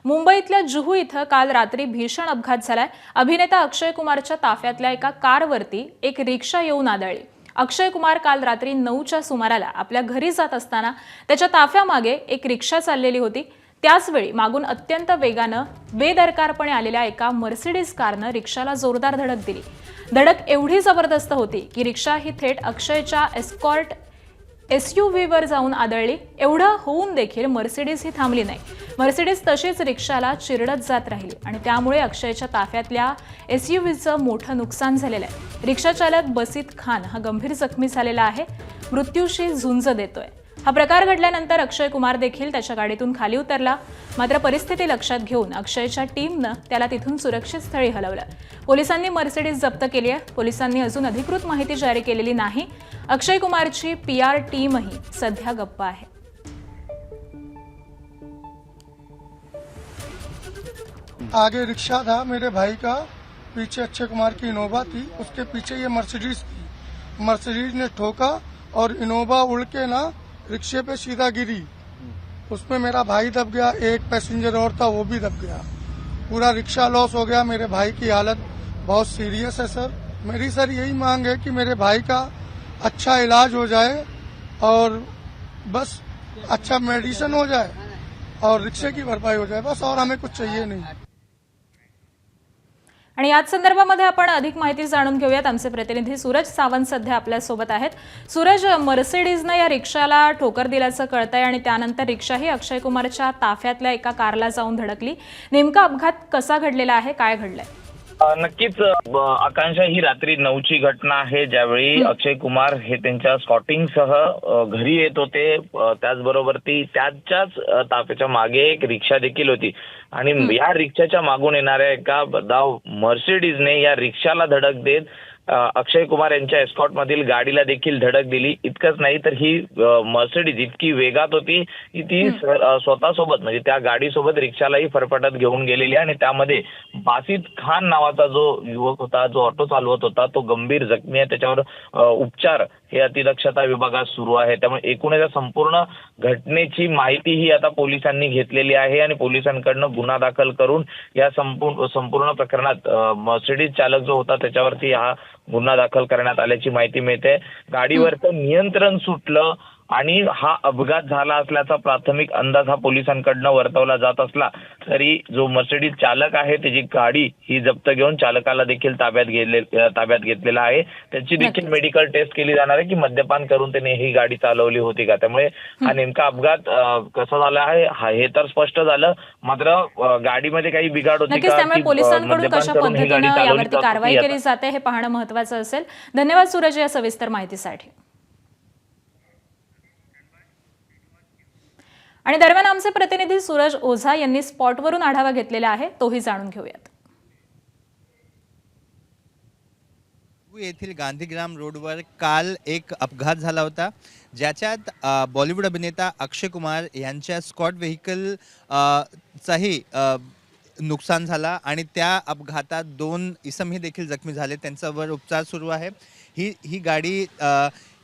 मुंबईतल्या जुहू इथं काल रात्री भीषण अपघात झालाय। अभिनेता अक्षय कुमारच्या ताफ्यातल्या एका कारवरती एक रिक्षा येऊन आदळली। अक्षय कुमार काल रात्री 9च्या सुमाराला आपल्या घरी जात असताना त्याच्या ताफ्यामागे एक रिक्षा चाललेली होती। त्याचवेळी मागून अत्यंत वेगानं बेदरकारपणे आलेल्या एका मर्सिडीज कारनं रिक्षाला जोरदार धडक दिली। धडक एवढी जबरदस्त होती की रिक्षा ही थेट अक्षयच्या एस्कॉर्ट SUV वर जाऊन आदळली। एवढं होऊन देखील मर्सिडीज ही थांबली नाही। मर्सिडीज तशीच रिक्षाला चिरडत जात राहिली आणि त्यामुळे अक्षयच्या ताफ्यातल्या SUVचं मोठं नुकसान झालेलं आहे। रिक्षा चालक बसीत खान हा गंभीर जखमी झालेला आहे, मृत्यूशी झुंज देतोय। हा प्रकार घडल्यानंतर अक्षय कुमार देखील त्याच्या गाडीतून खाली उतरला। मात्र परिस्थिती लक्षात घेऊन अक्षयच्या टीमनं त्याला तिथून सुरक्षित स्थळी हलवलं। पोलिसांनी मर्सिडीज जप्त केली आहे। पोलिसांनी अजून अधिकृत माहिती जारी केलेली नाही। अक्षय कुमारची PR टीमही सध्या गप्प आहे। आगे रिक्शा था मेरे भाई का, पीछे अक्षय कुमार की इनोवा थी, उसके पीछे ये मर्सिडीज थी। मर्सिडीज ने ठोका और इनोवा उड़ के ना रिक्शे पे सीधा गिरी। उसमें मेरा भाई दब गया, एक पैसेंजर और था वो भी दब गया। पूरा रिक्शा लॉस हो गया। मेरे भाई की हालत बहुत सीरियस है सर। मेरी सर यही मांग है कि मेरे भाई का अच्छा इलाज हो जाए और बस अच्छा मेडिसिन हो जाए और रिक्शे की भरपाई हो जाए, बस और हमें कुछ चाहिए नहीं। आणि याच संदर्भामध्ये आपण अधिक माहिती जाणून घेऊयात। आमचे प्रतिनिधी सूरज सावंत सध्या आपल्या सोबत आहेत। सूरज, मर्सिडीजने या रिक्षाला ठोकर दिल्याचं कळतंय आणि त्यानंतर रिक्षा ही अक्षय कुमारच्या ताफ्यातल्या एका कारला जाऊन धडकली। नेमका अपघात कसा घडलेला आहे, काय घडलंय? नक्कीच आकांक्षा, ही रात्री 9ची घटना आहे, ज्यावेळी अक्षय कुमार हे त्यांच्या स्कॉटिंगसह घरी येत होते। त्याचबरोबर ती त्याच्याच ताफ्याच्या मागे एक रिक्षा देखील होती आणि या रिक्षाच्या मागून येणाऱ्या एका धाव मर्सिडीजने या रिक्षाला धडक देत अक्षय कुमार यांच्या एस्कॉर्ट मधील गाडीला देखील धडक दिली। इतकंच नाही तर ही मर्सिडीज इतकी वेगात होती की ती स्वतःसोबत म्हणजे त्या गाडीसोबत रिक्षालाही फरफटत घेऊन गेलेली आणि त्यामध्ये बासित खान नावाचा जो युवक होता, जो ऑटो चालवत होता, तो गंभीर जखमी आहे। त्याच्यावर उपचार हे अतिदक्षता विभागात सुरू आहे। त्यामुळे एकूणच या संपूर्ण घटनेची माहिती ही आता पोलिसांनी घेतलेली आहे आणि पोलिसांकडनं गुन्हा दाखल करून या संपूर्ण प्रकरणात मर्सिडीज चालक जो होता त्याच्यावरती हा गुन्हा दाखल करण्यात आल्याची माहिती मिळते। गाडीवरचं नियंत्रण सुटलं आणि हा अपघात झाला असल्याचा प्राथमिक अंदाज हा पोलिसांकडनं वर्तवला जात असला तरी जो मर्सिडीज चालक आहे त्याची गाडी ही जप्त घेऊन चालकाला देखील ताब्यात घेतलेला आहे। त्याची देखील मेडिकल टेस्ट केली जाणार आहे की मद्यपान करून त्याने ही गाडी चालवली होती का। त्यामुळे हा नेमका अपघात कसा झाला आहे हे तर स्पष्ट झालं, मात्र गाडीमध्ये काही बिघाड होती का, त्यामुळे पोलिसांकडून कशा पद्धतीने यावरती कारवाई केली जाते हे पाहणं महत्त्वाचं असेल। धन्यवाद सूरज या सविस्तर माहितीसाठी। आणि दरम्यान आमचे प्रतिनिधी सूरज ओझा यांनी स्पॉटवरून आढावा घेतलेला आहे, तोही जाणून घेऊयात। येथील गांधीग्राम रोडवर काल एक अपघात झाला होता, ज्याच्यात बॉलिवूड अभिनेता अक्षय कुमार यांच्या स्कॉट व्हेकल चाही नुकसान झाला आणि त्या अपघातात 2 इसमही देखील जखमी झाले। त्यांच्यावर उपचार सुरू आहे। ही गाडी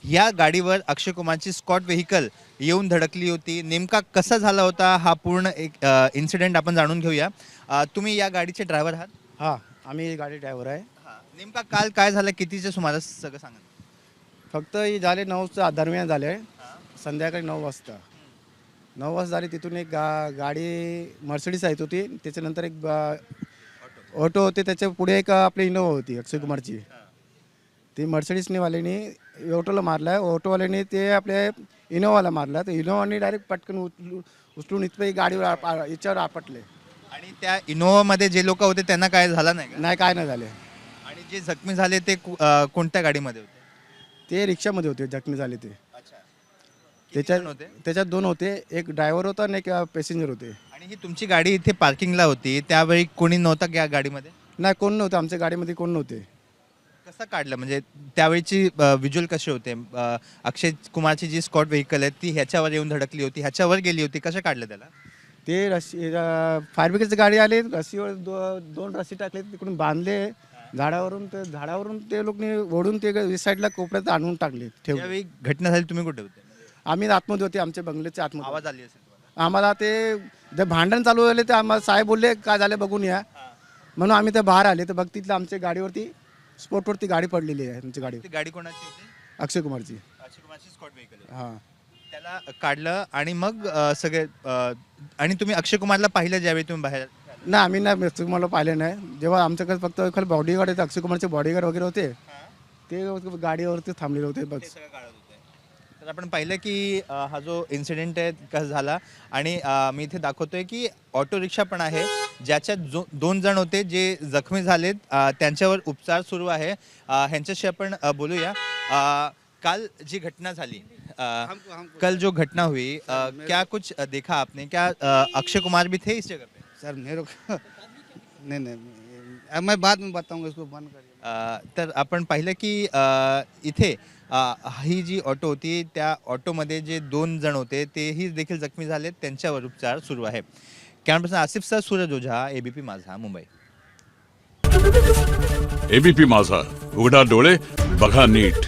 या गाडीवर अक्षय कुमारची स्कॉट व्हेकल येऊन धडकली होती। नेमका कसा झाला होता हा पूर्ण एक इन्सिडेंट आपण जाणून घेऊया। तुम्ही या गाडीचे ड्रायव्हर आहात? हां, आम्ही गाडी ड्रायव्हर आहे। नेमका काल काय झालं, कितीच्या सुमारास सगळं सांगा? फक्त ही झाले 9च्या दरम्यान झाले, संध्याकाळी 9 वाजता 9 वाजता झाली। तिथून एक गाडी मर्सिडीज येत होती, त्याच्यानंतर एक ऑटो होते, त्याच्या पुढे एक आपली इनोवा होती अक्षय कुमारची। ती मर्सिडीजने वाल्याने ऑटोला मारला, ऑटोवाल्याने ते आपल्या इनोवाला मारला, तर इनोवाने डायरेक्ट पटकन उचलून इथं गाडीवर याच्यावर आपटले। आणि त्या इनोवामध्ये जे लोक होते त्यांना काय झालं नाही? नाही, काय नाही झाले। आणि जे जखमी झाले ते कोणत्या गाडीमध्ये होते? ते रिक्षामध्ये होते जखमी झाले ते। त्याच्यात त्याच्यात 2 होते, एक ड्रायव्हर होता आणि एक पॅसेंजर होते। आणि ही तुमची गाडी इथे पार्किंगला होती, त्यावेळी कोणी नव्हता या गाडीमध्ये? नाही, कोण नव्हतं आमच्या गाडीमध्ये, कोण नव्हते। कसं काढलं, म्हणजे त्यावेळीची व्हिज्युअल कसे होते? अक्षय कुमारची जी स्कॉट व्हेकल आहे ती ह्याच्यावर येऊन धडकली होती, ह्याच्यावर गेली होती, कसं काढलं त्याला? ते फायर ब्रिगेडची गाडी आली, रस्सीवर 2 रस्सी टाकले, तिकडून बांधले झाडावरून ते लोकांनी ओढून ते साईडला कोपऱ्यात आणून टाकले ठेवले। त्यावेळी घटना झाली तुम्ही कुठे होते? आम्ही आतमध्ये होते, आमच्या बंगल्याच्या आतमध्ये। आवाज आली असेल? आम्हाला ते ते भांडण चालू झाले ते आम्हाला साहेब बोलले काय झालं बघून या, म्हणून आम्ही ते बाहेर आले तर बघ तिथलं आमच्या गाडीवरती स्पॉटवरती गाडी पडलेली आहे आमची गाडी ती गाडी कोणाची होती? अक्षय कुमारची. अक्षय कुमारची स्कॉट व्हेकल. हां त्याला काढलं आणि मग सगळे आणि तुम्ही अक्षय कुमारला पाहिलं ज्यावेळी तुम्ही बाहेर? नाही आम्ही नाही अक्षय कुमारला पाहिले नाही. जेव्हा आमच्याकडे फक्त खाली बॉडीगार्ड होते, अक्षय कुमारचे बॉडीगार्ड वगैरे होते, ते गाडीवरती थांबलेले होते बस. तर आपण पाहिलं की हा जो इन्सिडेंट आहे कसा झाला आणि मी इथे दाखवतोय की ऑटो रिक्षा पण आहे ज्याच्यात 2 जण होते जे जखमी झालेत, त्यांच्यावर उपचार सुरू आहे. ह्यांच्याशी आपण बोलूया. कल जी घटना झाली, कल जो घटना हुई, क्या कुछ देखा आपने? क्या अक्षय कुमार भी थे इस जगह पे? सर मेरे को नहीं अब मैं बाद में बताऊंगा, इसको बंद करिए. तर आपण पाहिलं की इथे ही जी ऑटो होती त्या ऑटोमध्ये जे 2 जण होते तेही देखील जखमी झालेत, त्यांच्यावर उपचार सुरू आहे. Camera person Asif sir, Suraj Ojha, ABP माझा, मुंबई. एबीपी माझा, उघडा डोळे बघा नीट.